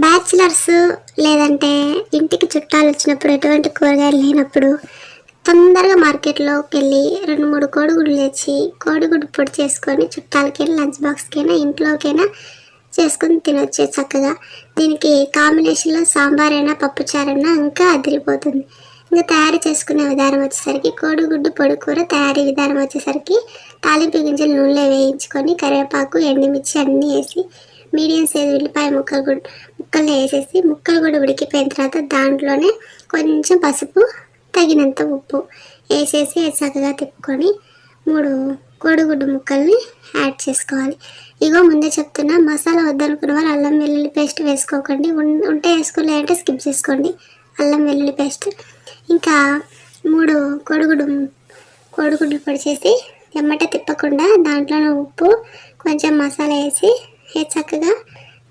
Bachelors లేదంటే ఇంటికి చుట్టాలు వచ్చినప్పుడు ఎటువంటి కూరగాయలు లేనప్పుడు తొందరగా మార్కెట్లోకి వెళ్ళి 2-3 కోడిగుడ్లు తెచ్చి కోడిగుడ్డు పొడి చేసుకొని చుట్టాలకైనా లంచ్ బాక్స్కైనా ఇంట్లోకైనా చేసుకొని తినొచ్చు చక్కగా. దీనికి కాంబినేషన్లో సాంబార్ అయినా పప్పుచారైనా ఇంకా అదిరిపోతుంది. ఇంకా తయారు చేసుకునే విధానం వచ్చేసరికి కోడిగుడ్డు పొడి కూర తయారీ విధానం వచ్చేసరికి తాలింపు గింజలు నూనెలో వేయించుకొని కరివేపాకు ఎండుమిర్చి అన్నీ వేసి మీడియం సైజు ఉల్లిపాయ ముక్కలు వేసేసి ముక్కలు కూడా ఉడికిపోయిన తర్వాత దాంట్లోనే కొంచెం పసుపు తగినంత ఉప్పు వేసేసి చక్కగా తిప్పుకొని 3 కోడిగుడ్డు ముక్కల్ని యాడ్ చేసుకోవాలి. ఇగో ముందే చెప్తున్నా, మసాలా వద్దనుకున్న వాళ్ళు అల్లం వెల్లుల్లి పేస్ట్ వేసుకోకండి, ఉంటే వేసుకోలేదంటే స్కిప్ చేసుకోండి అల్లం వెల్లుల్లి పేస్ట్. ఇంకా 3 కోడిగుడ్లు పొడి చేసి ఎమ్మట తిప్పకుండా దాంట్లోనే ఉప్పు కొంచెం మసాలా వేసి చక్కగా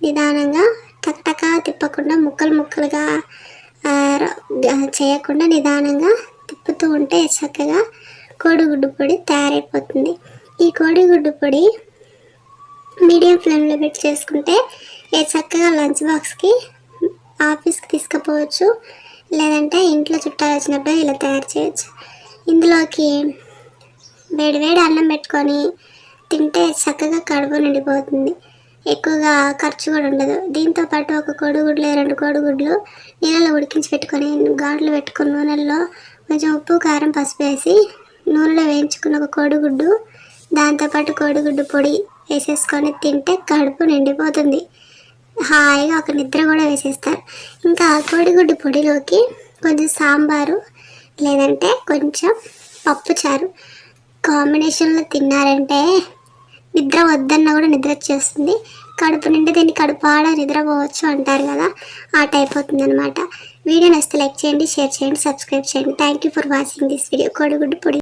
నిదానంగా టక్టకా తిప్పకుండా ముక్కలుగా చేయకుండా నిదానంగా తిప్పుతూ ఉంటే చక్కగా కోడిగుడ్డు పొడి తయారైపోతుంది. ఈ కోడిగుడ్డు పొడి మీడియం ఫ్లేమ్లో పెట్టి చేసుకుంటే చక్కగా లంచ్ బాక్స్కి ఆఫీస్కి తీసుకుపోవచ్చు, లేదంటే ఇంట్లో చుట్టాలు వచ్చినప్పుడు ఇలా తయారు చేయొచ్చు. ఇందులోకి వేడి అన్నం పెట్టుకొని తింటే చక్కగా కడుపు నిండిపోతుంది, ఎక్కువగా ఖర్చు కూడా ఉండదు. దీంతోపాటు 1 కోడిగుడ్లు 2 కోడిగుడ్లు నీళ్ళలో ఉడికించి పెట్టుకొని ఘాట్లు పెట్టుకొని నూనెల్లో కొంచెం ఉప్పు కారం పసుపు వేసి నూనెలో వేయించుకున్న 1 కోడిగుడ్డు దాంతోపాటు కోడిగుడ్డు పొడి వేసేసుకొని తింటే కడుపు నిండిపోతుంది, హాయిగా ఒక నిద్ర కూడా వేసేస్తారు. ఇంకా కోడిగుడ్డు పొడిలోకి కొంచెం సాంబారు లేదంటే కొంచెం పప్పుచారు కాంబినేషన్లో తిన్నారంటే నిద్ర వద్దన్నా కూడా నిద్ర వచ్చేస్తుంది, కడుపు నిండి దీన్ని కడుపాడ నిద్రపోవచ్చు అంటారు కదా, ఆ టైప్ అవుతుంది అనమాట. వీడియో నచ్చితే లైక్ చేయండి, షేర్ చేయండి, సబ్స్క్రైబ్ చేయండి. Thank you for watching this video. కోడిగుడ్డు పొడి.